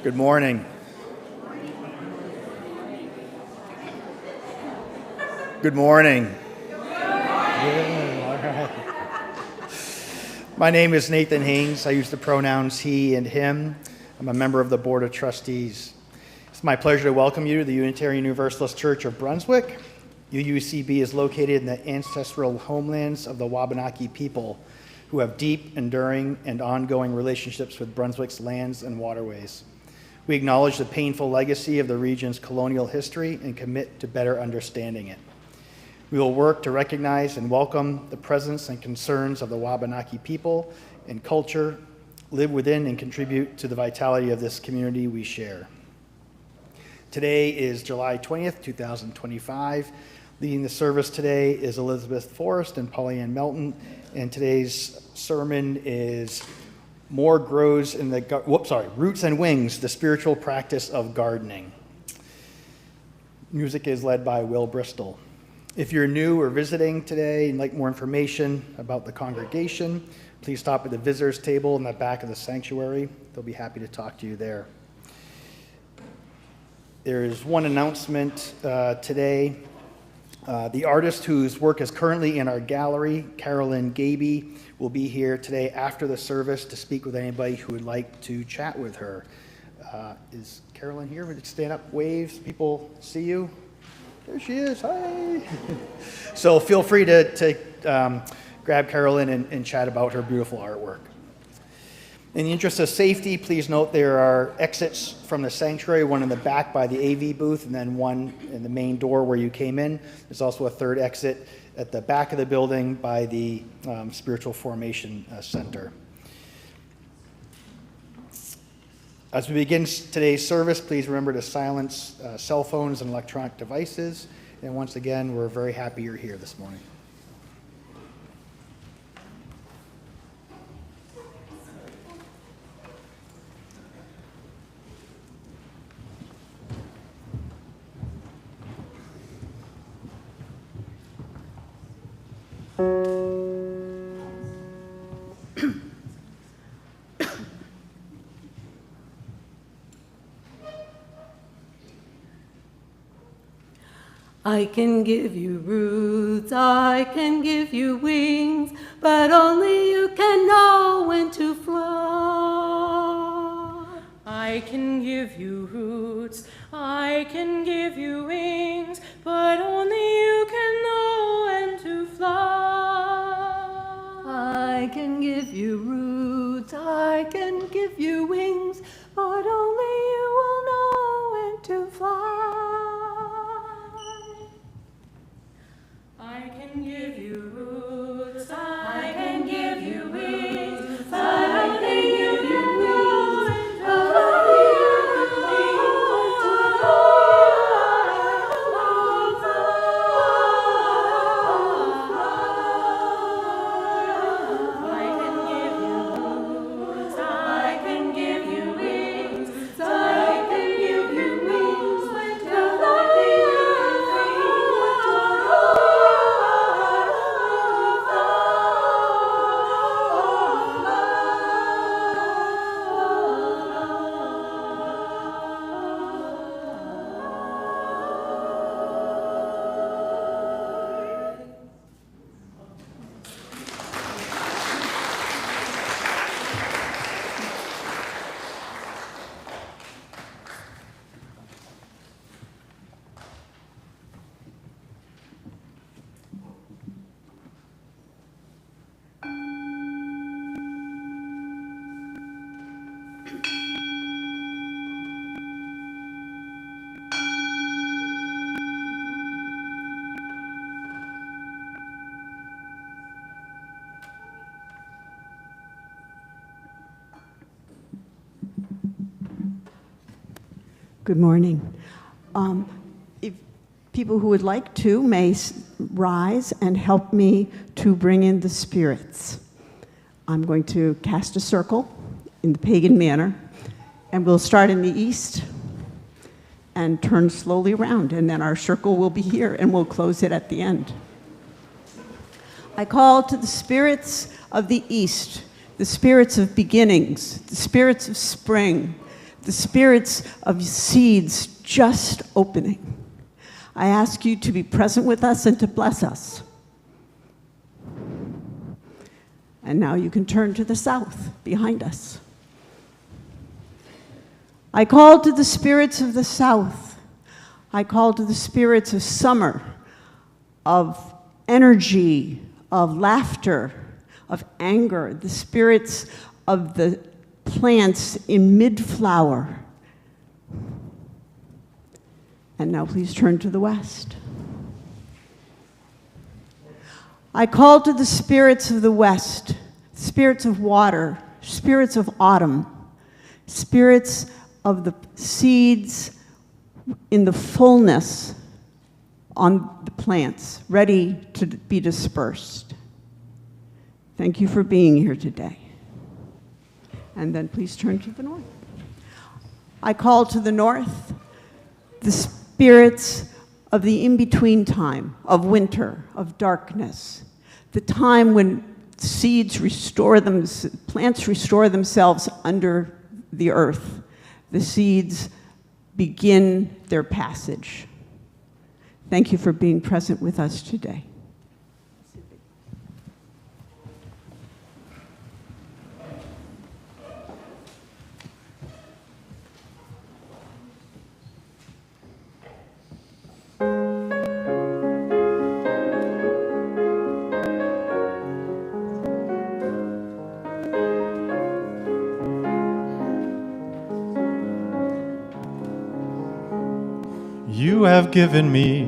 Good morning. Good morning. My name is Nathan Haynes. I use the pronouns he and him. I'm a member of the Board of Trustees. It's my pleasure to welcome you to the Unitarian Universalist Church of Brunswick. UUCB is located in the ancestral homelands of the Wabanaki people, who have deep, enduring, and ongoing relationships with Brunswick's lands and waterways. We acknowledge the painful legacy of the region's colonial history and commit to better understanding it. We will work to recognize and welcome the presence and concerns of the Wabanaki people and culture, live within and contribute to the vitality of this community we share. Today is July 20th, 2025. Leading the service today is Elizabeth Forrest and Pollyann Melton, and today's sermon is Roots and Wings, the Spiritual Practice of Gardening. Music is led by Will Bristol. If you're new or visiting today and like more information about the congregation, please stop at the visitors table in the back of the sanctuary. They'll be happy to talk to you there. There is one announcement today. The artist whose work is currently in our gallery, Carolyn Gaby, will be here today after the service to speak with anybody who would like to chat with her. Is Carolyn here? Would you stand up, wave, so people see you? There she is. Hi. So feel free to grab Carolyn and chat about her beautiful artwork. In the interest of safety, please note there are exits from the sanctuary, one in the back by the AV booth, and then one in the main door where you came in. There's also a third exit at the back of the building by the Spiritual Formation Center. As we begin today's service, please remember to silence cell phones and electronic devices. And once again, we're very happy you're here this morning. I can give you roots, I can give you wings, but only you can know when to fly. I can give you roots, I can give you wings, but only you can know when to fly. I can give you roots, I can give you wings, but only you will know when to fly. I can give you roots, I can give you wings, but only you can know when to Good morning. If people who would like to may rise and help me to bring in the spirits. I'm going to cast a circle in the pagan manner, and we'll start in the east and turn slowly around, and then our circle will be here, and we'll close it at the end. I call to the spirits of the east, the spirits of beginnings, the spirits of spring, the spirits of seeds just opening. I ask you to be present with us and to bless us. And now you can turn to the south behind us. I call to the spirits of the south. I call to the spirits of summer, of energy, of laughter, of anger, the spirits of the plants in mid-flower. And now please turn to the west. I call to the spirits of the west, spirits of water, spirits of autumn, spirits of the seeds in the fullness on the plants, ready to be dispersed. Thank you for being here today. And then please turn to the north. I call to the north the spirits of the in-between time, of winter, of darkness, the time when seeds plants restore themselves under the earth. The seeds begin their passage. Thank you for being present with us today. You have given me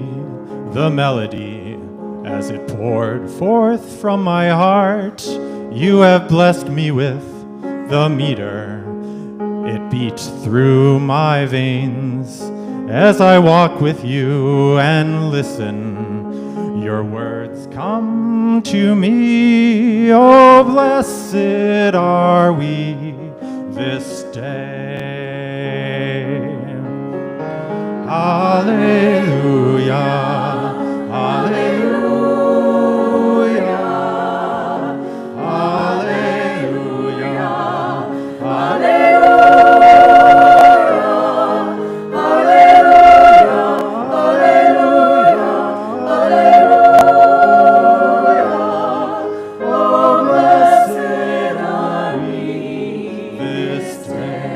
the melody as it poured forth from my heart. You have blessed me with the meter. It beat through my veins as I walk with you and listen. Your words come to me. Oh, blessed are we this day. Hallelujah, hallelujah, hallelujah, hallelujah, hallelujah. Oh, blessed are we this day.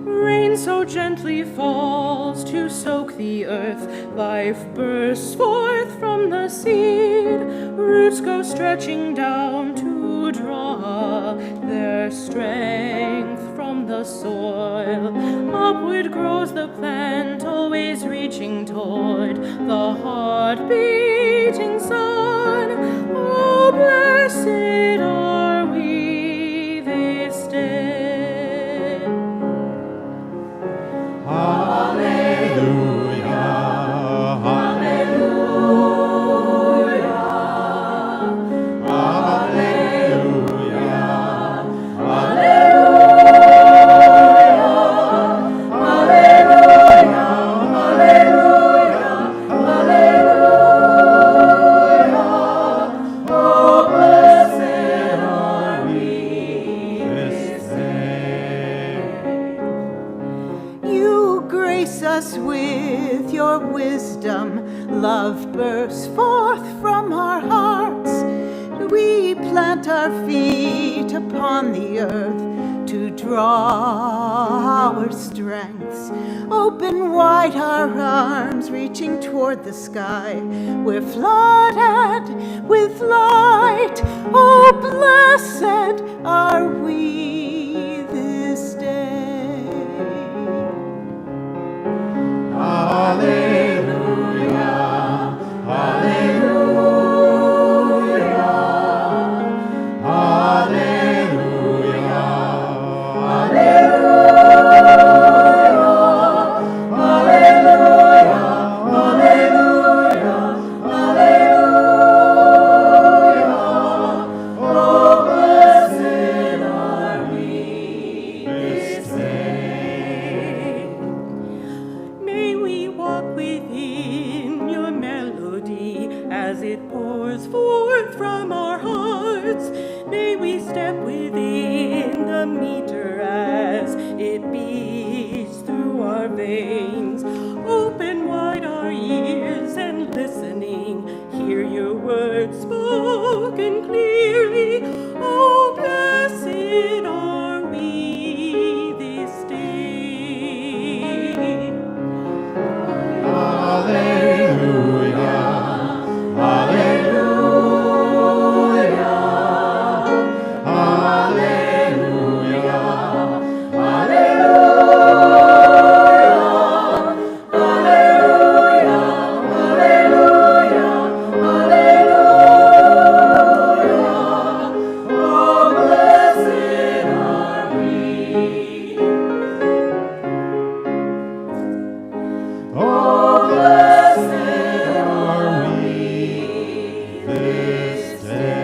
Rain so gently falls to soak the earth. Life bursts forth from the seed. Roots go stretching down to draw their strength from the soil. Upward grows the plant, always reaching toward the heart-beating sun. Oh, blessed are we this day. Hallelujah, hallelujah, hallelujah, hallelujah. Oh, blessed are we this day. You grace us with your wisdom. Love bursts forth from our hearts. We plant our feet upon the earth to draw our strengths. Open wide our arms, reaching toward the sky. We're flooded with light. Oh, blessed are we this day. Hallelujah, hallelujah, hallelujah, hallelujah, hallelujah, hallelujah. Oh, blessed are we this day. May we walk within your melody as it pours forth from our hearts. May we step within the meter veins. Open wide our ears and listening, hear your words spoken clearly. Oh, blessed are we this day. Hallelujah. Hallelujah. Hallelujah. Oh, blessed are we this day.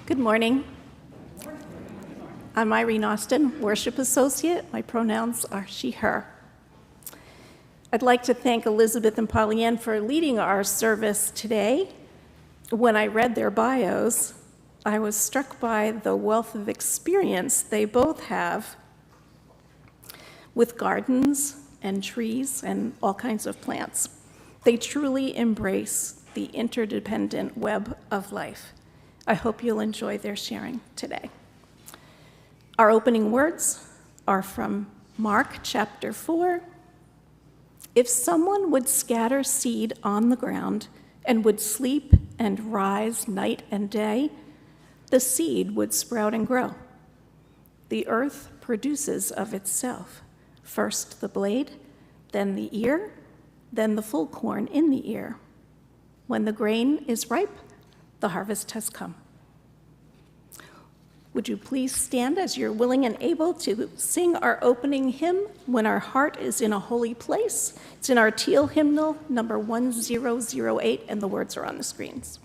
Good morning. I'm Irene Austin, worship associate. My pronouns are she, her. I'd like to thank Elizabeth and Pollyann for leading our service today. When I read their bios, I was struck by the wealth of experience they both have with gardens and trees and all kinds of plants. They truly embrace the interdependent web of life. I hope you'll enjoy their sharing today. Our opening words are from Mark chapter 4. If someone would scatter seed on the ground and would sleep and rise night and day, the seed would sprout and grow. The earth produces of itself, first the blade, then the ear, then the full corn in the ear. When the grain is ripe, the harvest has come. Would you please stand as you're willing and able to sing our opening hymn, When Our Heart is in a Holy Place? It's in our teal hymnal, number 1008, and the words are on the screens.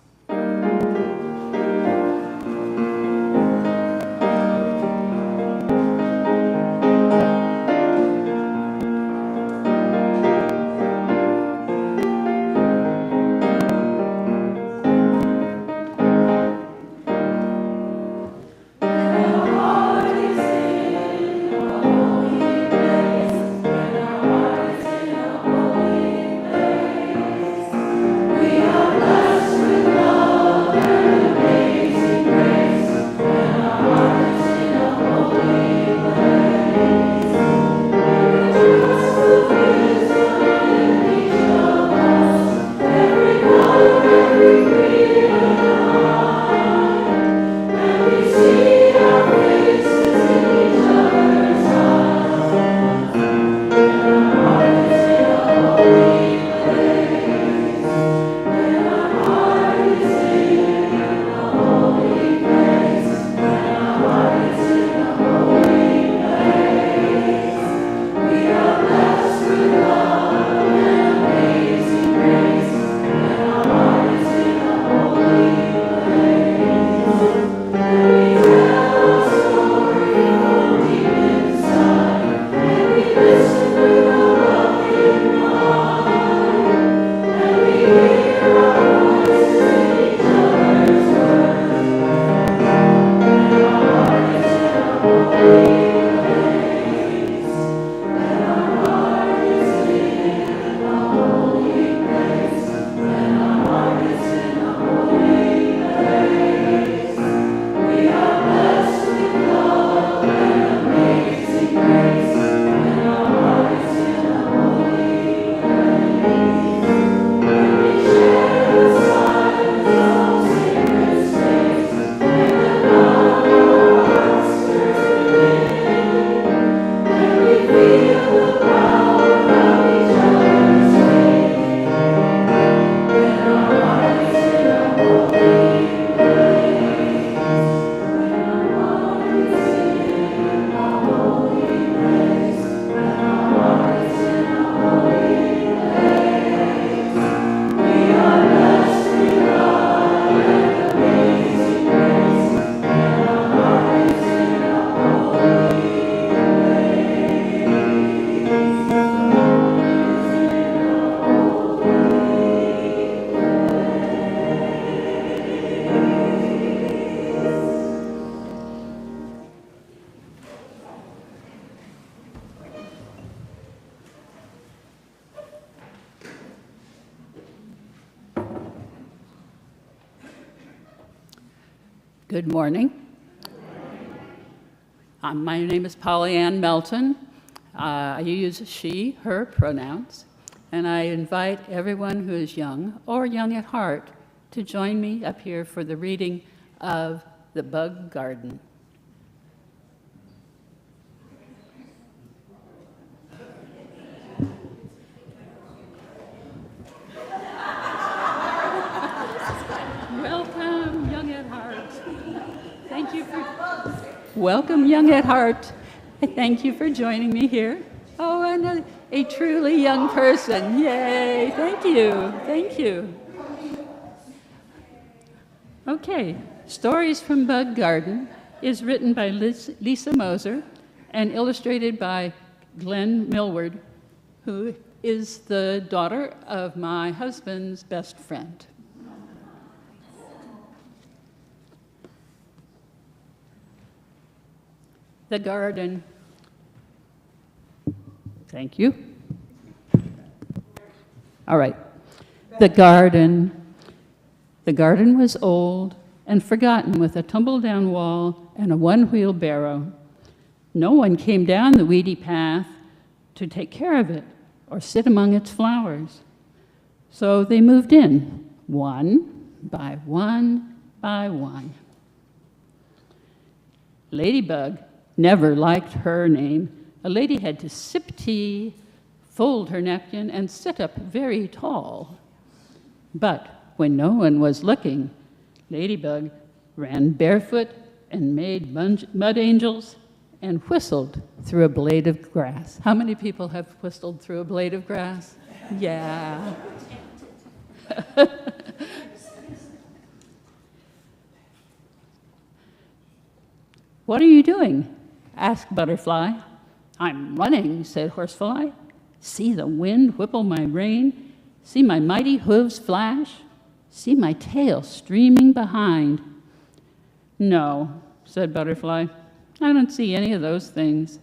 We are blessed with Good morning. My name is Polly Ann Melton. I use she, her pronouns, and I invite everyone who is young or young at heart to join me up here for the reading of The Bug Garden. Welcome, young at heart. Thank you for... Welcome, young at heart. Thank you for joining me here. Oh, and a truly young person. Yay, thank you, thank you. Okay, Stories from Bug Garden is written by Lisa Moser and illustrated by Glenn Millward, who is the daughter of my husband's best friend. The garden. Thank you. All right. The garden. The garden was old and forgotten with a tumble-down wall and a one-wheelbarrow. No one came down the weedy path to take care of it or sit among its flowers. So they moved in, one by one by one. Ladybug never liked her name. A lady had to sip tea, fold her napkin, and sit up very tall. But when no one was looking, Ladybug ran barefoot and made mud angels and whistled through a blade of grass. How many people have whistled through a blade of grass? Yeah. What are you doing? Asked Butterfly. I'm running, said Horsefly. See the wind whipple my rein. See my mighty hooves flash. See my tail streaming behind. No, said Butterfly. I don't see any of those things.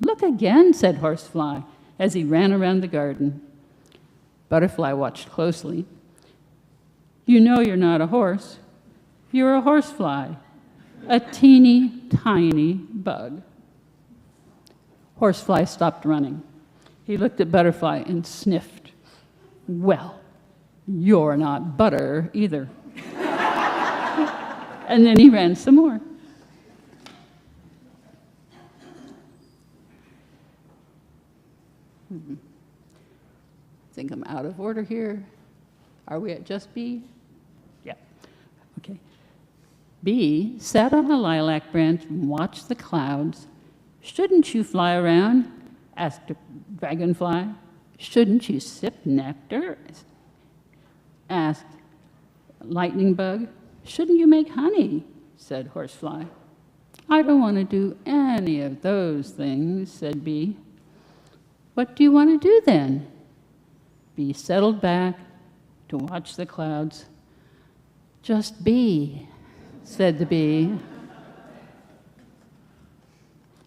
Look again, said Horsefly, as he ran around the garden. Butterfly watched closely. You know you're not a horse. You're a horsefly, a teeny tiny bug. Horsefly stopped running. He looked at Butterfly and sniffed. Well, you're not butter either. And then he ran some more. I think I'm out of order here. Are we at just B? Yeah. Okay. B sat on a lilac branch and watched the clouds. Shouldn't you fly around? Asked a dragonfly. Shouldn't you sip nectar? Asked lightning bug. Shouldn't you make honey? Said horsefly. I don't want to do any of those things, said bee. What do you want to do then? Bee settled back to watch the clouds. Just be, said the bee.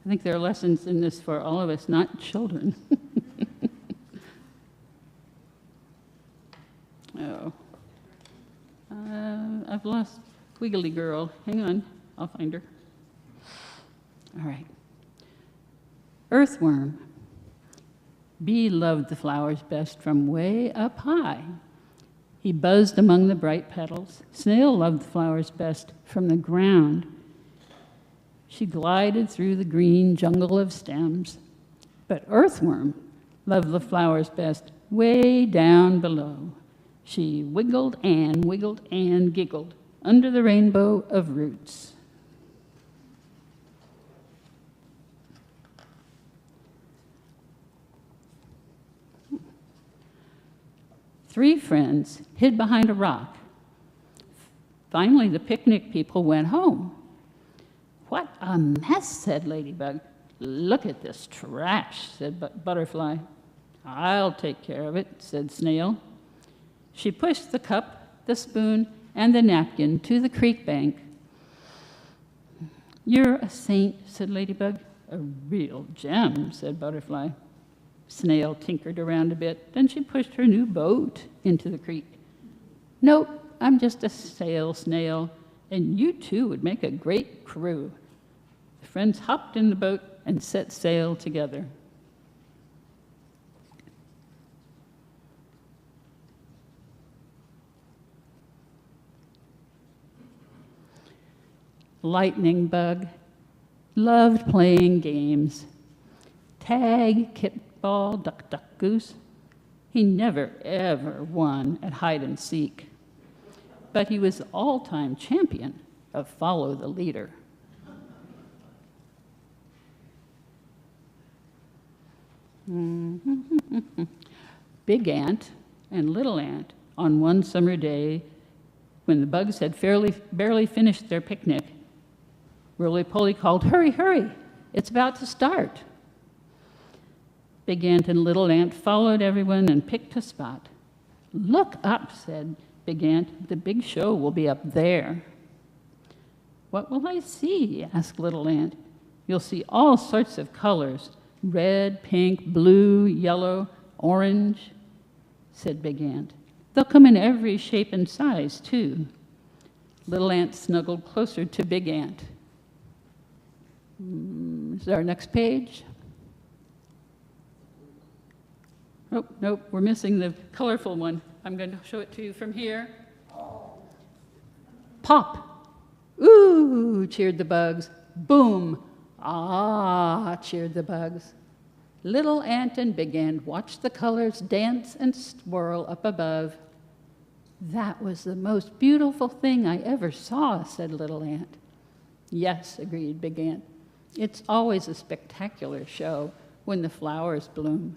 I think there are lessons in this for all of us, not children. Oh. I've lost Wiggly Girl. Hang on, I'll find her. All right. Earthworm. Bee loved the flowers best from way up high. He buzzed among the bright petals. Snail loved the flowers best from the ground. She glided through the green jungle of stems. But Earthworm loved the flowers best way down below. She wiggled and giggled under the rainbow of roots. Three friends hid behind a rock. Finally, the picnic people went home. What a mess, said Ladybug. Look at this trash, said Butterfly. I'll take care of it, said Snail. She pushed the cup, the spoon, and the napkin to the creek bank. You're a saint, said Ladybug. A real gem, said Butterfly. Snail tinkered around a bit, then she pushed her new boat into the creek. Nope, I'm just a sail snail, and you two would make a great crew. The friends hopped in the boat and set sail together. Lightning Bug loved playing games. Tag, kickball, duck, duck, goose. He never, ever won at hide and seek. But he was the all-time champion of follow the leader. Big Ant and Little Ant, on one summer day, when the bugs had barely finished their picnic, Roly-Poly called, "Hurry, hurry, it's about to start." Big Ant and Little Ant followed everyone and picked a spot. "Look up," said Big Ant, "the big show will be up there." "What will I see?" asked Little Ant. "You'll see all sorts of colors, red, pink, blue, yellow, orange," said Big Ant. "They'll come in every shape and size, too." Little Ant snuggled closer to Big Ant. Is our next page? Oh, nope, we're missing the colorful one. I'm going to show it to you from here. Pop! Ooh, cheered the bugs. Boom! Ah, cheered the bugs. Little Ant and Big Ant watched the colors dance and swirl up above. "That was the most beautiful thing I ever saw," said Little Ant. "Yes," agreed Big Ant. "It's always a spectacular show when the flowers bloom."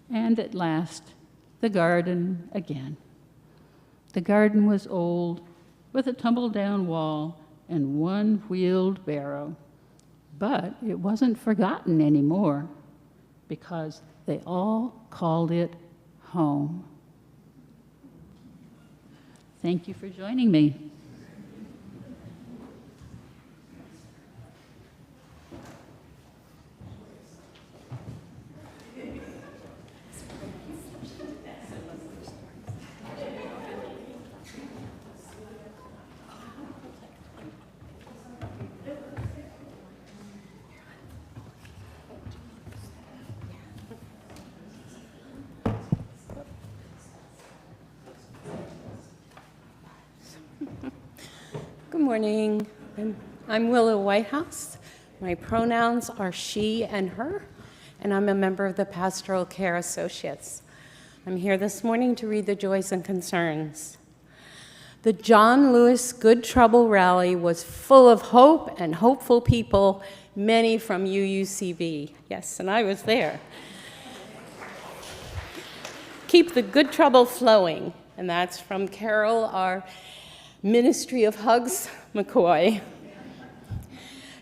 And at last, the garden again. The garden was old, with a tumble-down wall and one wheeled barrow. But it wasn't forgotten anymore, because they all called it home. Thank you for joining me. Good morning. I'm Willow Whitehouse. My pronouns are she and her, and I'm a member of the Pastoral Care Associates. I'm here this morning to read the joys and concerns. The John Lewis Good Trouble Rally was full of hope and hopeful people, many from UUCB. Yes, and I was there. Keep the good trouble flowing, and that's from Carol, our Ministry of Hugs, McCoy.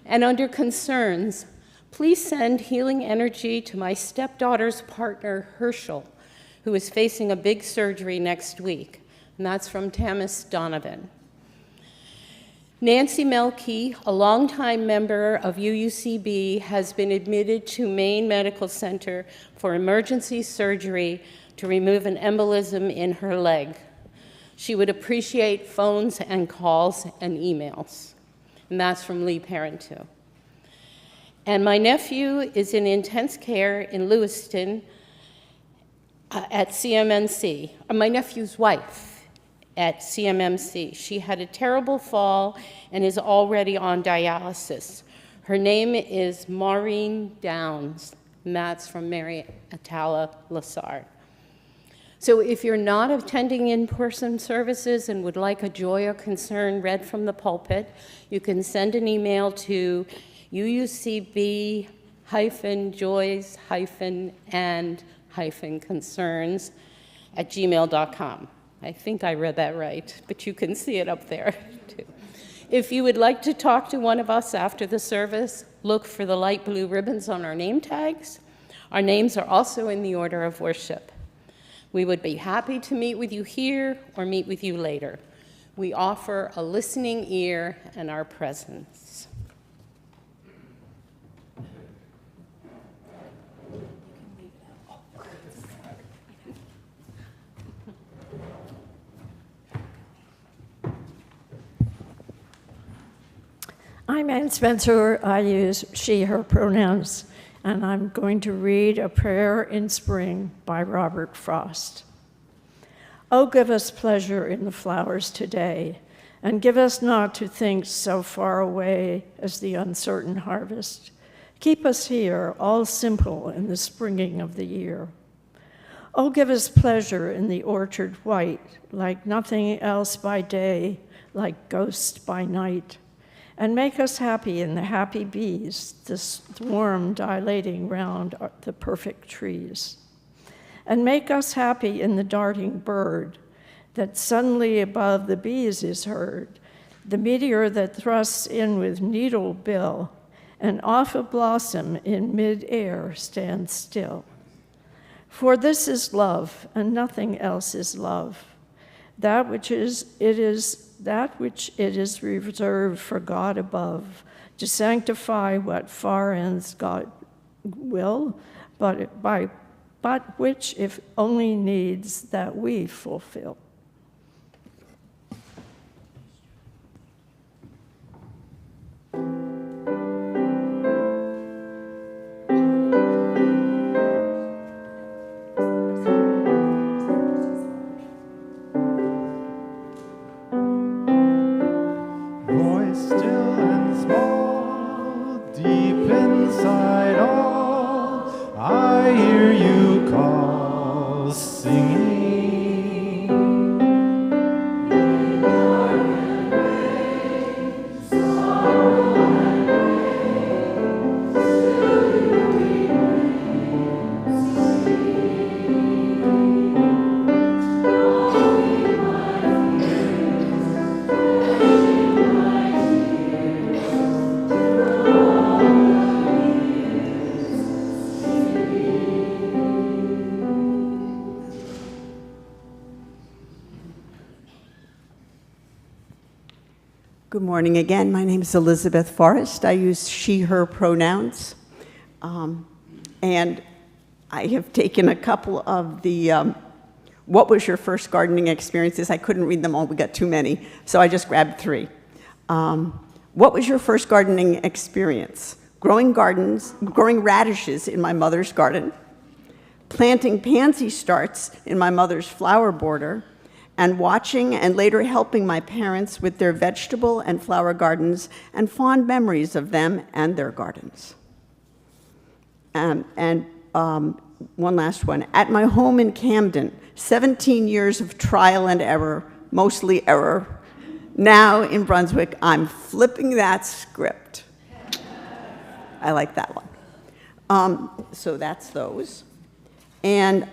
And under concerns, please send healing energy to my stepdaughter's partner, Herschel, who is facing a big surgery next week. And that's from Tamis Donovan. Nancy Melke, a longtime member of UUCB, has been admitted to Maine Medical Center for emergency surgery to remove an embolism in her leg. She would appreciate phones and calls and emails. And that's from Lee Parent, too. And my nephew is in intense care in Lewiston at CMMC. My nephew's wife at CMMC. She had a terrible fall and is already on dialysis. Her name is Maureen Downs, and that's from Mary Atala Lassard. So if you're not attending in-person services and would like a joy or concern read from the pulpit, you can send an email to uucb-joys-and-concerns@gmail.com. I think I read that right, but you can see it up there too. If you would like to talk to one of us after the service, look for the light blue ribbons on our name tags. Our names are also in the order of worship. We would be happy to meet with you here or meet with you later. We offer a listening ear and our presence. I'm Ann Spencer. I use she, her pronouns, and I'm going to read A Prayer in Spring by Robert Frost. Oh, give us pleasure in the flowers today, and give us not to think so far away as the uncertain harvest. Keep us here, all simple in the springing of the year. Oh, give us pleasure in the orchard white, like nothing else by day, like ghosts by night. And make us happy in the happy bees, the swarm dilating round the perfect trees. And make us happy in the darting bird, that suddenly above the bees is heard, the meteor that thrusts in with needle bill, and off a blossom in mid-air stands still. For this is love, and nothing else is love. That which it is reserved for God above, to sanctify what far ends God will, but which, if only needs, that we fulfill. Good morning again. My name is Elizabeth Forrest. I use she, her pronouns. And I have taken a couple of the what was your first gardening experiences? I couldn't read them all. We got too many. So I just grabbed 3. What was your first gardening experience? Growing radishes in my mother's garden, planting pansy starts in my mother's flower border, and watching and later helping my parents with their vegetable and flower gardens, and fond memories of them and their gardens. One last one. At my home in Camden, 17 years of trial and error, mostly error. Now in Brunswick, I'm flipping that script. I like that one. So that's those. And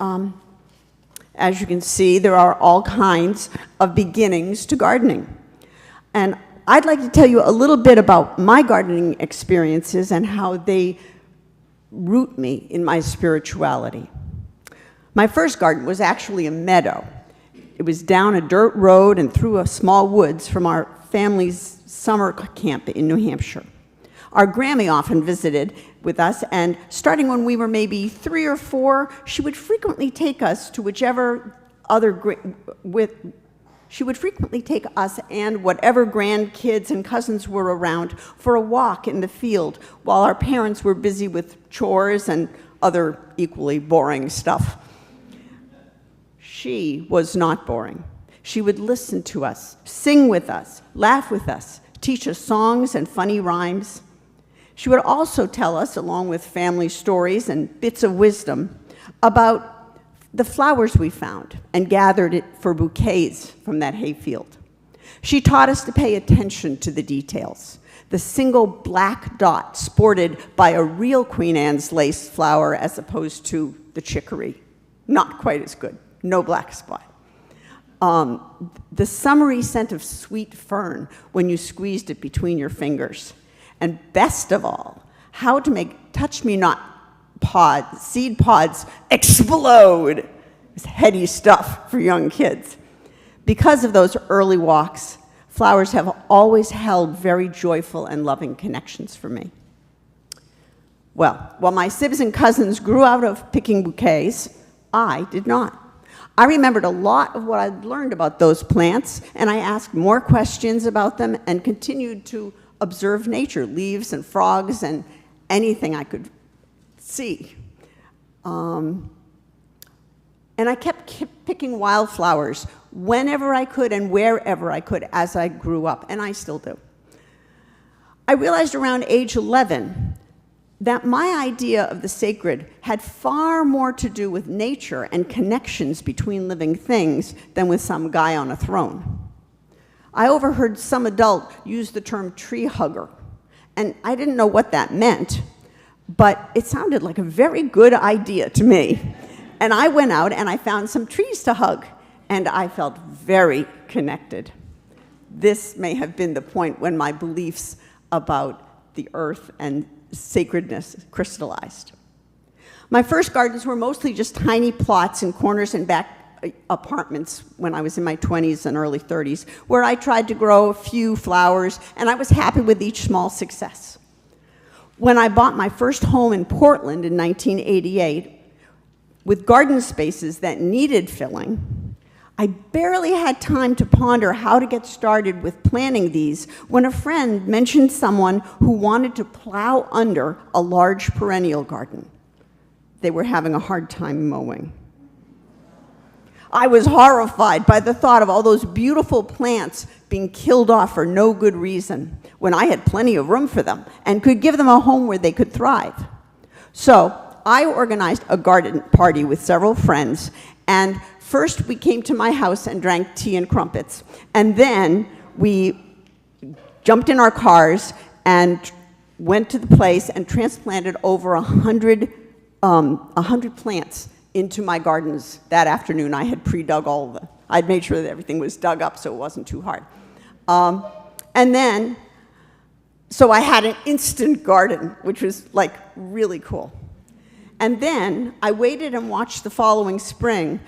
as you can see, there are all kinds of beginnings to gardening. And I'd like to tell you a little bit about my gardening experiences and how they root me in my spirituality. My first garden was actually a meadow. It was down a dirt road and through a small woods from our family's summer camp in New Hampshire. Our Grammy often visited with us, and starting when we were maybe 3 or 4, she would frequently take us to she would frequently take us and whatever grandkids and cousins were around for a walk in the field while our parents were busy with chores and other equally boring stuff. She was not boring. She would listen to us, sing with us, laugh with us, teach us songs and funny rhymes. She would also tell us, along with family stories and bits of wisdom, about the flowers we found and gathered it for bouquets from that hayfield. She taught us to pay attention to the details. The single black dot sported by a real Queen Anne's lace flower as opposed to the chicory. Not quite as good. No black spot. The summery scent of sweet fern when you squeezed it between your fingers. And best of all, how to make touch-me-not seed pods explode. It's heady stuff for young kids. Because of those early walks, flowers have always held very joyful and loving connections for me. Well, while my sibs and cousins grew out of picking bouquets, I did not. I remembered a lot of what I'd learned about those plants, and I asked more questions about them and continued to observe nature, leaves and frogs and anything I could see. And I kept picking wildflowers whenever I could and wherever I could as I grew up, and I still do. I realized around age 11 that my idea of the sacred had far more to do with nature and connections between living things than with some guy on a throne. I overheard some adult use the term tree hugger, and I didn't know what that meant, but it sounded like a very good idea to me. And I went out and I found some trees to hug, and I felt very connected. This may have been the point when my beliefs about the earth and sacredness crystallized. My first gardens were mostly just tiny plots in corners and back apartments when I was in my 20s and early 30s, where I tried to grow a few flowers, and I was happy with each small success. When I bought my first home in Portland in 1988, with garden spaces that needed filling, I barely had time to ponder how to get started with planting these when a friend mentioned someone who wanted to plow under a large perennial garden. They were having a hard time mowing. I was horrified by the thought of all those beautiful plants being killed off for no good reason, when I had plenty of room for them and could give them a home where they could thrive. So I organized a garden party with several friends, and first we came to my house and drank tea and crumpets, and then we jumped in our cars and went to the place and transplanted over 100 plants into my gardens that afternoon. I had pre-dug all of them. I'd made sure that everything was dug up so it wasn't too hard. So I had an instant garden, which was like really cool. And then I waited and watched the following spring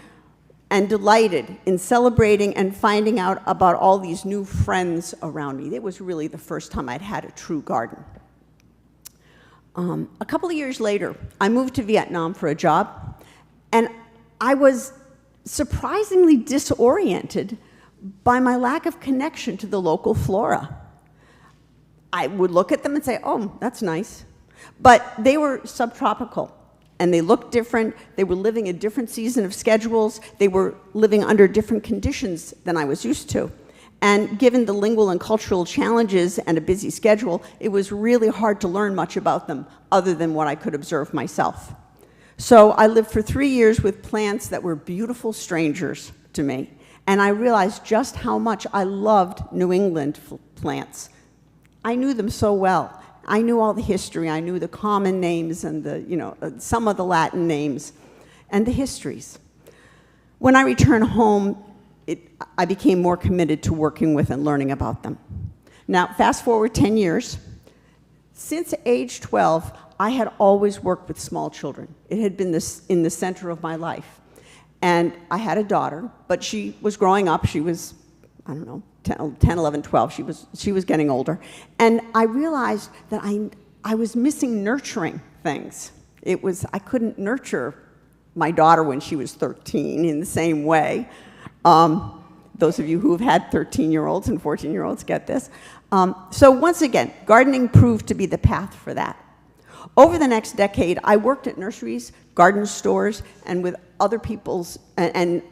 and delighted in celebrating and finding out about all these new friends around me. It was really the first time I'd had a true garden. A couple of years later, I moved to Vietnam for a job, and I was surprisingly disoriented by my lack of connection to the local flora. I would look at them and say, oh, that's nice. But they were subtropical, and they looked different. They were living a different season of schedules. They were living under different conditions than I was used to. And given the lingual and cultural challenges and a busy schedule, it was really hard to learn much about them other than what I could observe myself. So I lived for 3 years with plants that were beautiful strangers to me. And I realized just how much I loved New England plants. I knew them so well. I knew all the history. I knew the common names and some of the Latin names and the histories. When I returned home, I became more committed to working with and learning about them. Now, fast forward 10 years. Since age 12, I had always worked with small children. It had been in the center of my life. And I had a daughter, but she was growing up. She was, I don't know, 10, 11, 12. She was getting older. And I realized that I was missing nurturing things. I couldn't nurture my daughter when she was 13 in the same way. Those of you who have had 13-year-olds and 14-year-olds get this. So once again, gardening proved to be the path for that. Over the next decade, I worked at nurseries, garden stores, and with other people's, and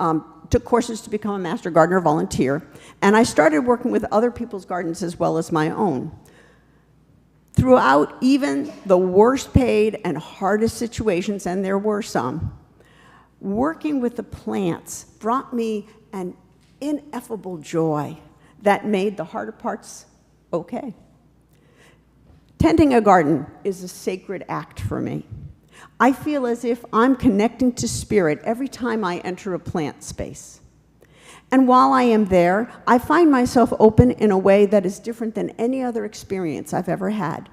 took courses to become a master gardener volunteer. And I started working with other people's gardens as well as my own. Throughout even the worst paid and hardest situations, and there were some, working with the plants brought me an ineffable joy that made the harder parts okay. Tending a garden is a sacred act for me. I feel as if I'm connecting to spirit every time I enter a plant space. And while I am there, I find myself open in a way that is different than any other experience I've ever had.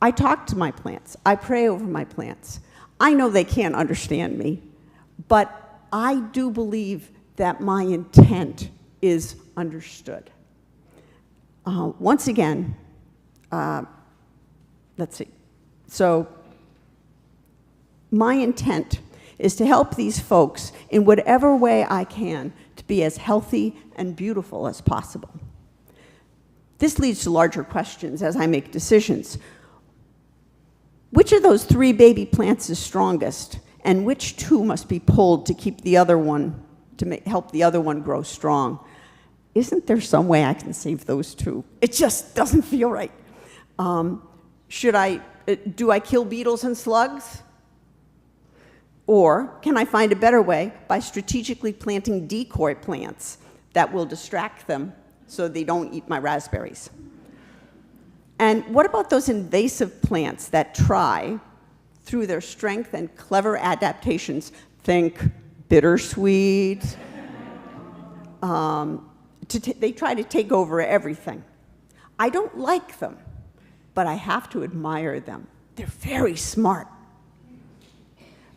I talk to my plants. I pray over my plants. I know they can't understand me, but I do believe that my intent is understood. Once again, let's see. So my intent is to help these folks in whatever way I can to be as healthy and beautiful as possible. This leads to larger questions as I make decisions. Which of those 3 baby plants is strongest, and which 2 must be pulled to keep the other one, help the other one grow strong? Isn't there some way I can save those 2? It just doesn't feel right. Do I kill beetles and slugs? Or can I find a better way by strategically planting decoy plants that will distract them so they don't eat my raspberries? And what about those invasive plants that try, through their strength and clever adaptations, think bittersweet, they try to take over everything. I don't like them, but I have to admire them. They're very smart.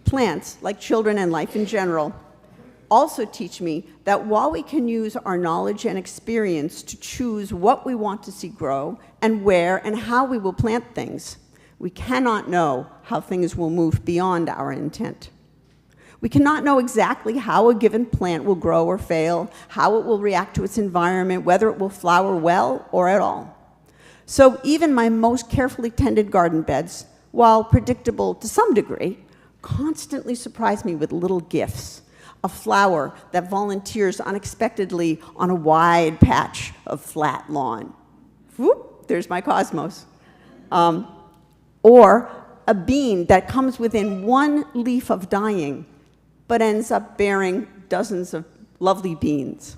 Plants, like children and life in general, also teach me that while we can use our knowledge and experience to choose what we want to see grow and where and how we will plant things, we cannot know how things will move beyond our intent. We cannot know exactly how a given plant will grow or fail, how it will react to its environment, whether it will flower well or at all. So even my most carefully tended garden beds, while predictable to some degree, constantly surprise me with little gifts. A flower that volunteers unexpectedly on a wide patch of flat lawn. Whoop, there's my cosmos. Or a bean that comes within 1 leaf of dying, but ends up bearing dozens of lovely beans.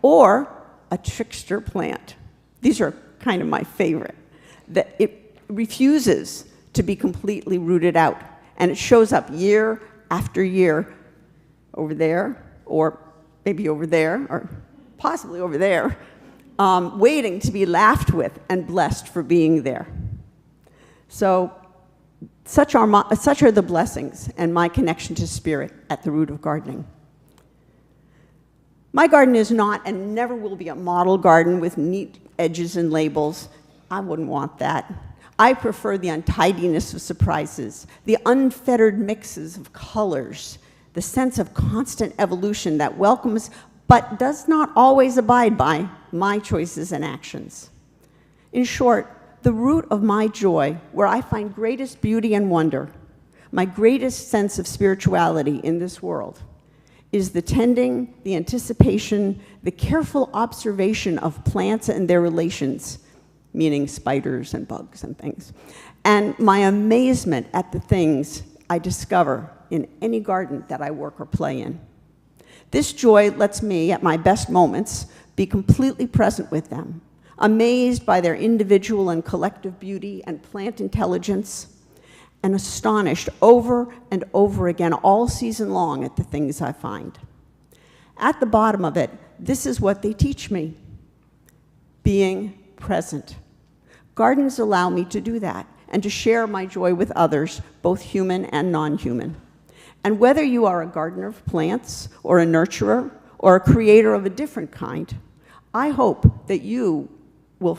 Or a trickster plant. These are kind of my favorite. That it refuses to be completely rooted out, and it shows up year after year over there, or maybe over there, or possibly over there, waiting to be laughed with and blessed for being there. So such are the blessings and my connection to spirit at the root of gardening. My garden is not and never will be a model garden with neat edges and labels. I wouldn't want that. I prefer the untidiness of surprises, the unfettered mixes of colors, the sense of constant evolution that welcomes but does not always abide by my choices and actions. In short, the root of my joy, where I find greatest beauty and wonder, my greatest sense of spirituality in this world, is the tending, the anticipation, the careful observation of plants and their relations, meaning spiders and bugs and things, and my amazement at the things I discover in any garden that I work or play in. This joy lets me, at my best moments, be completely present with them, amazed by their individual and collective beauty and plant intelligence, and astonished over and over again all season long at the things I find. At the bottom of it, this is what they teach me: being present. Gardens allow me to do that and to share my joy with others, both human and non-human. And whether you are a gardener of plants, or a nurturer, or a creator of a different kind, I hope that you will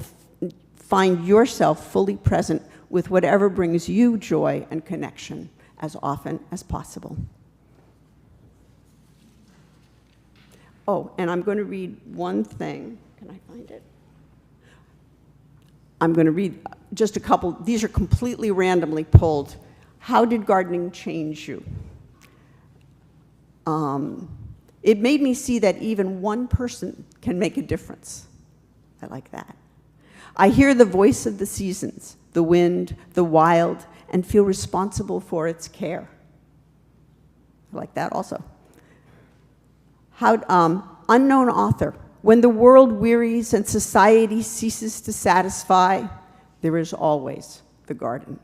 find yourself fully present with whatever brings you joy and connection as often as possible. Oh, and I'm going to read one thing. Can I find it? I'm going to read just a couple. These are completely randomly pulled. How did gardening change you? It made me see that even one person can make a difference. I like that. I hear the voice of the seasons, the wind, the wild, and feel responsible for its care. I like that also. Unknown author. When the world wearies and society ceases to satisfy, there is always the garden.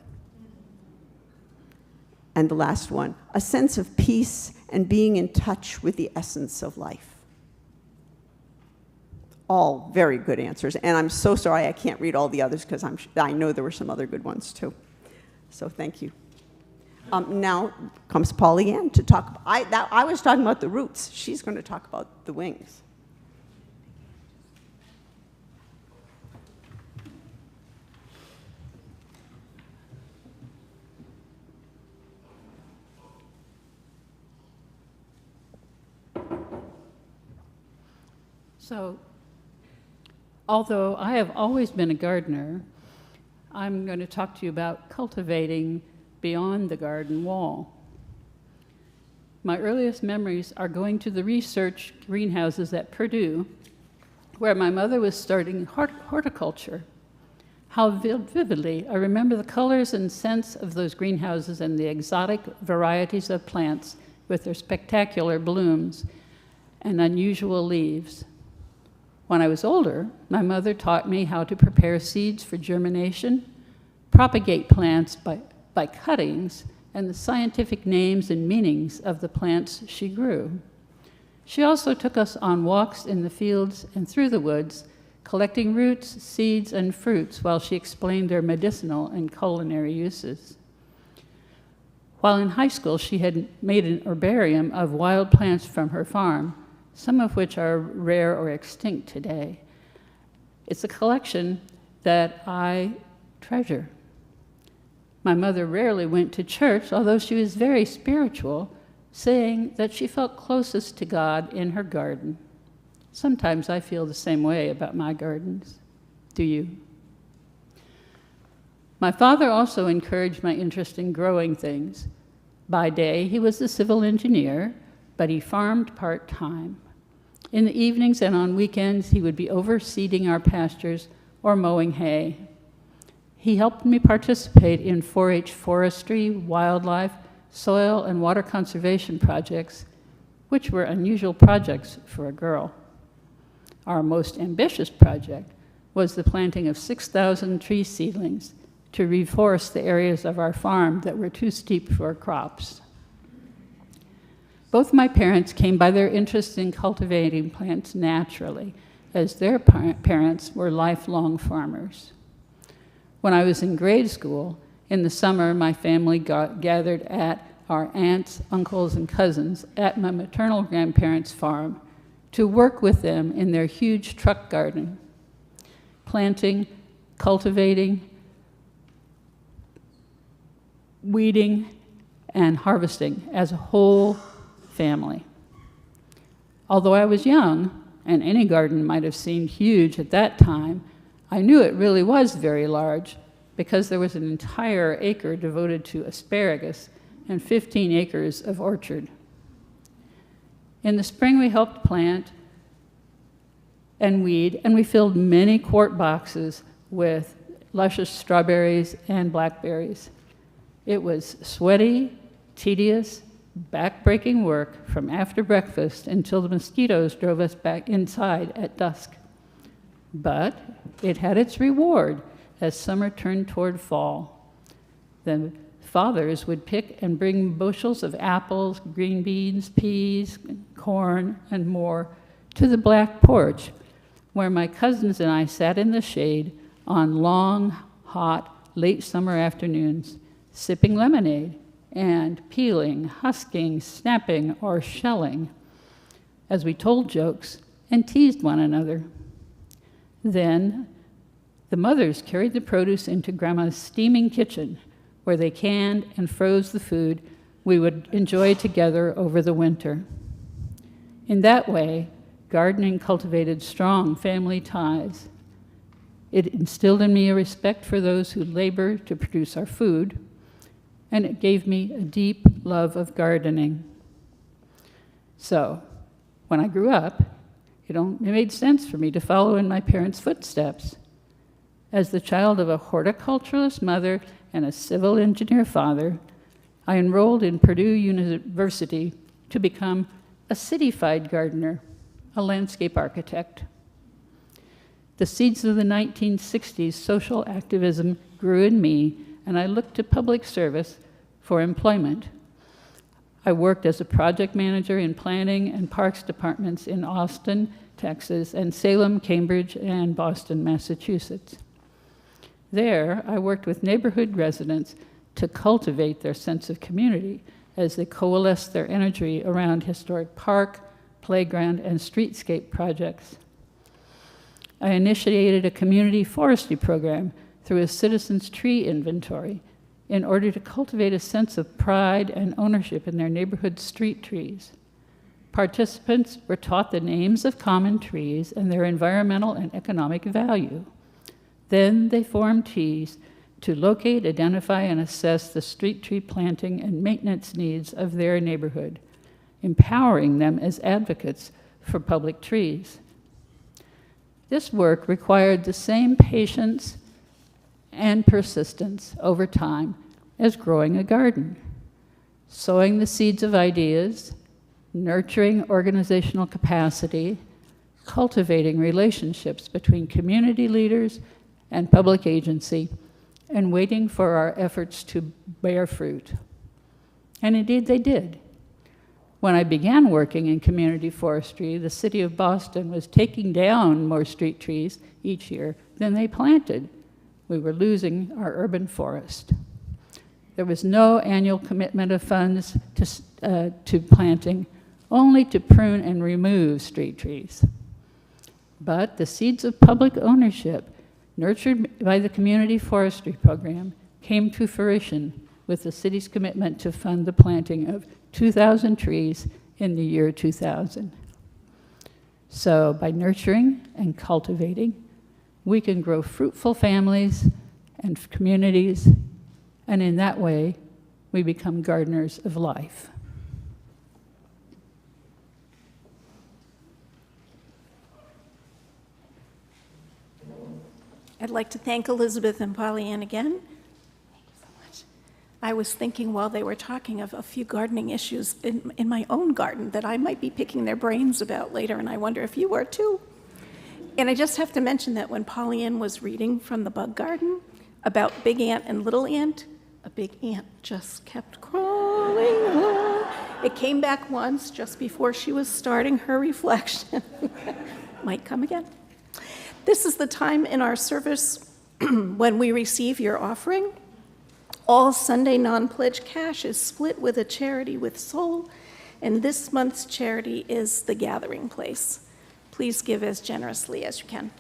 And the last one, a sense of peace and being in touch with the essence of life. All very good answers, and I'm so sorry I can't read all the others because I know there were some other good ones too. So thank you. Now comes Polly Ann to talk. I was talking about the roots. She's going to talk about the wings. So Although I have always been a gardener, I'm going to talk to you about cultivating beyond the garden wall. My earliest memories are going to the research greenhouses at Purdue, where my mother was starting horticulture. How vividly I remember the colors and scents of those greenhouses and the exotic varieties of plants with their spectacular blooms and unusual leaves. When I was older, my mother taught me how to prepare seeds for germination, propagate plants by cuttings, and the scientific names and meanings of the plants she grew. She also took us on walks in the fields and through the woods, collecting roots, seeds, and fruits while she explained their medicinal and culinary uses. While in high school, she had made an herbarium of wild plants from her farm, some of which are rare or extinct today. It's a collection that I treasure. My mother rarely went to church, although she was very spiritual, saying that she felt closest to God in her garden. Sometimes I feel the same way about my gardens. Do you? My father also encouraged my interest in growing things. By day, he was a civil engineer, but he farmed part-time. In the evenings and on weekends, he would be overseeding our pastures or mowing hay. He helped me participate in 4-H forestry, wildlife, soil, and water conservation projects, which were unusual projects for a girl. Our most ambitious project was the planting of 6,000 tree seedlings to reforest the areas of our farm that were too steep for crops. Both my parents came by their interest in cultivating plants naturally, as their parents were lifelong farmers. When I was in grade school, in the summer, my family gathered at our aunts, uncles, and cousins at my maternal grandparents' farm to work with them in their huge truck garden, planting, cultivating, weeding, and harvesting as a whole family. Although I was young, and any garden might have seemed huge at that time, I knew it really was very large because there was an entire acre devoted to asparagus and 15 acres of orchard. In the spring, we helped plant and weed, and we filled many quart boxes with luscious strawberries and blackberries. It was sweaty, tedious, back-breaking work from after breakfast until the mosquitoes drove us back inside at dusk. But it had its reward as summer turned toward fall. The fathers would pick and bring bushels of apples, green beans, peas, corn, and more to the black porch, where my cousins and I sat in the shade on long, hot, late summer afternoons, sipping lemonade and peeling, husking, snapping, or shelling, as we told jokes and teased one another. Then the mothers carried the produce into Grandma's steaming kitchen, where they canned and froze the food we would enjoy together over the winter. In that way, gardening cultivated strong family ties. It instilled in me a respect for those who labor to produce our food, and it gave me a deep love of gardening. So, when I grew up, it made sense for me to follow in my parents' footsteps. As the child of a horticulturalist mother and a civil engineer father, I enrolled in Purdue University to become a citified gardener, a landscape architect. The seeds of the 1960s social activism grew in me, and I looked to public service for employment. I worked as a project manager in planning and parks departments in Austin, Texas, and Salem, Cambridge, and Boston, Massachusetts. There, I worked with neighborhood residents to cultivate their sense of community as they coalesced their energy around historic park, playground, and streetscape projects. I initiated a community forestry program through a citizens' tree inventory in order to cultivate a sense of pride and ownership in their neighborhood street trees. Participants were taught the names of common trees and their environmental and economic value. Then they formed teams to locate, identify, and assess the street tree planting and maintenance needs of their neighborhood, empowering them as advocates for public trees. This work required the same patience and persistence over time as growing a garden, sowing the seeds of ideas, nurturing organizational capacity, cultivating relationships between community leaders and public agency, and waiting for our efforts to bear fruit. And indeed they did. When I began working in community forestry, the city of Boston was taking down more street trees each year than they planted. We were losing our urban forest. There was no annual commitment of funds to planting, only to prune and remove street trees. But the seeds of public ownership, nurtured by the community forestry program, came to fruition with the city's commitment to fund the planting of 2,000 trees in the year 2000. So by nurturing and cultivating, we can grow fruitful families and communities, and in that way, we become gardeners of life. I'd like to thank Elizabeth and Pollyann again. Thank you so much. I was thinking while they were talking of a few gardening issues in my own garden that I might be picking their brains about later, and I wonder if you were too. And I just have to mention that when Pollyann was reading from the bug garden about big ant and little ant, a big ant just kept crawling along. It came back once just before she was starting her reflection. Might come again. This is the time in our service when we receive your offering. All Sunday non-pledge cash is split with a charity with soul, and this month's charity is The Gathering Place. Please give as generously as you can.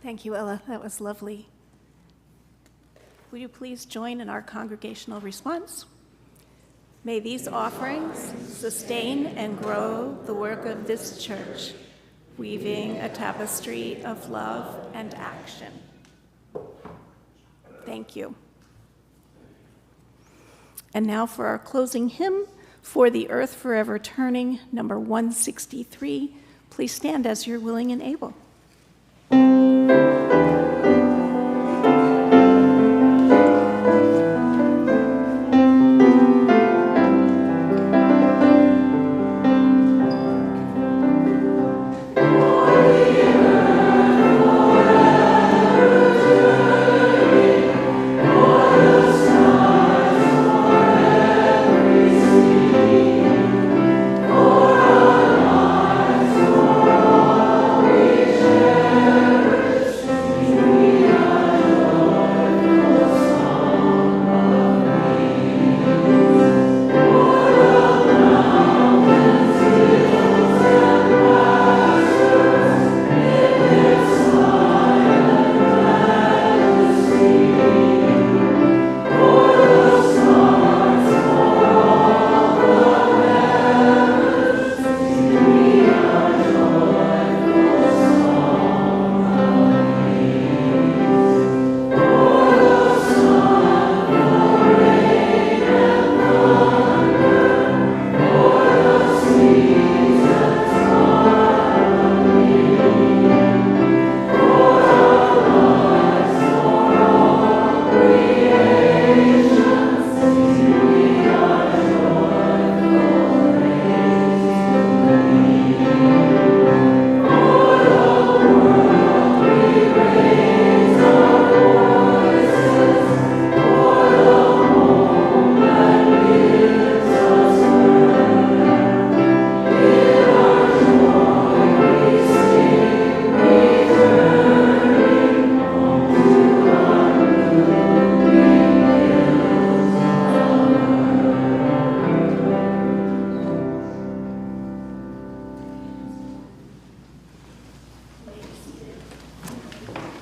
Thank you, Ella. That was lovely. Will you please join in our congregational response? May these offerings sustain and grow the work of this church, weaving a tapestry of love and action. Thank you. And now for our closing hymn, For the Earth Forever Turning, number 163. Please stand as you're willing and able.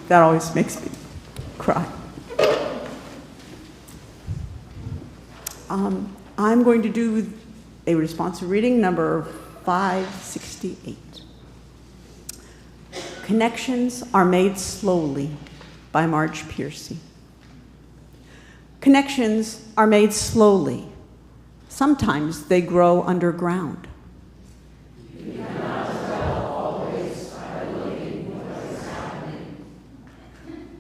That always makes me cry. I'm going to do a responsive reading, number 568. Connections are made slowly, by Marge Piercy. Connections are made slowly. Sometimes they grow underground.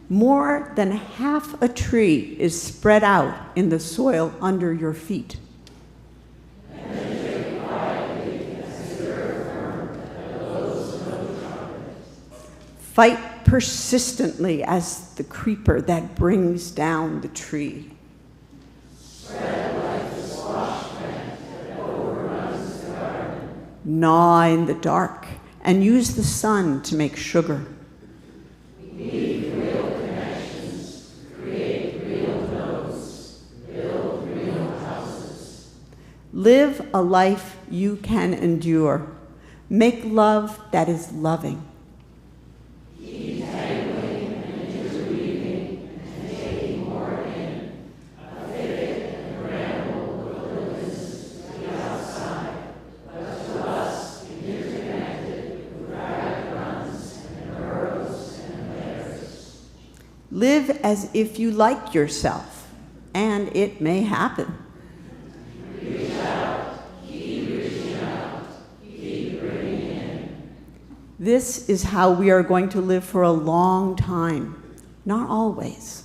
More than half a tree is spread out in the soil under your feet. Fight persistently as the creeper that brings down the tree. Gnaw in the dark and use the sun to make sugar. Live a life you can endure. Make love that is loving. Live as if you like yourself, and it may happen. This is how we are going to live for a long time, not always.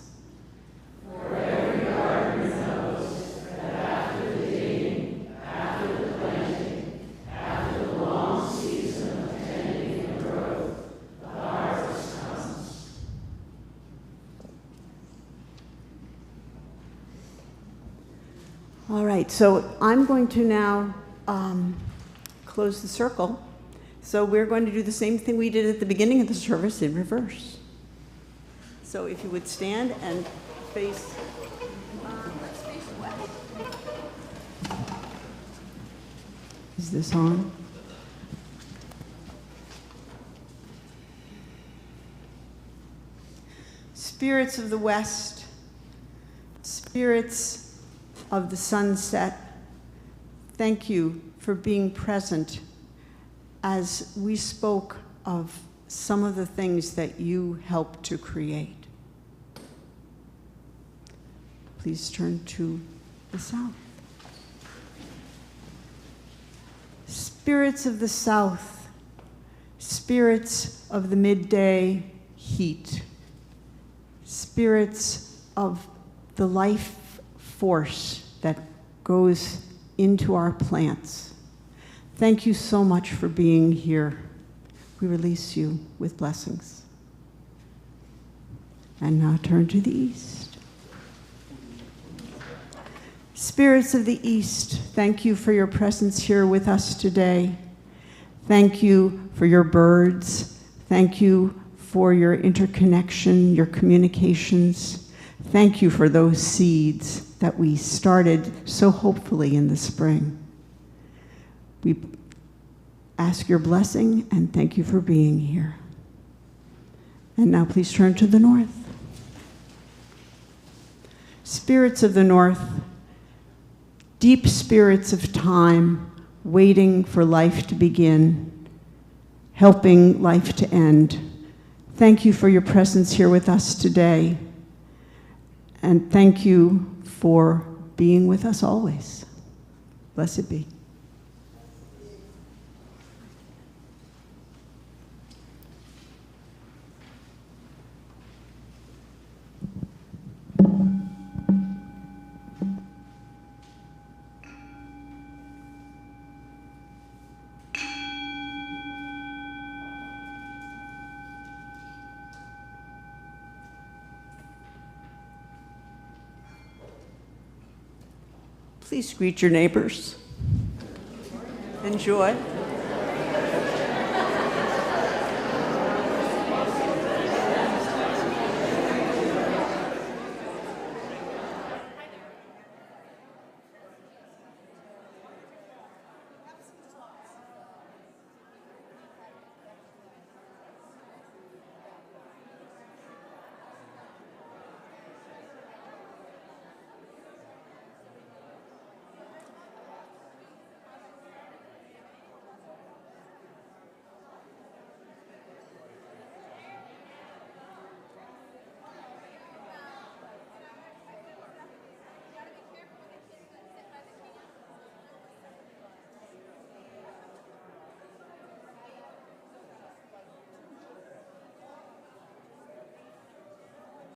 For every gardener knows that after the digging, after the planting, after the long season of tending and growth, the harvest comes. All right, so I'm going to now close the circle. So we're going to do the same thing we did at the beginning of the service in reverse. So if you would stand and face, let's face west. Is this on? spirits of the west, spirits of the sunset, thank you for being present as we spoke of some of the things that you helped to create. Please turn to the south. Spirits of the south, spirits of the midday heat, spirits of the life force that goes into our plants. Thank you so much for being here. We release you with blessings. And now turn to the east. Spirits of the east, thank you for your presence here with us today. Thank you for your birds. Thank you for your interconnection, your communications. Thank you for those seeds that we started so hopefully in the spring. We ask your blessing and thank you for being here. And now please turn to the north. Spirits of the north, deep spirits of time, waiting for life to begin, helping life to end. Thank you for your presence here with us today. And thank you for being with us always. Blessed be. Please greet your neighbors. Enjoy.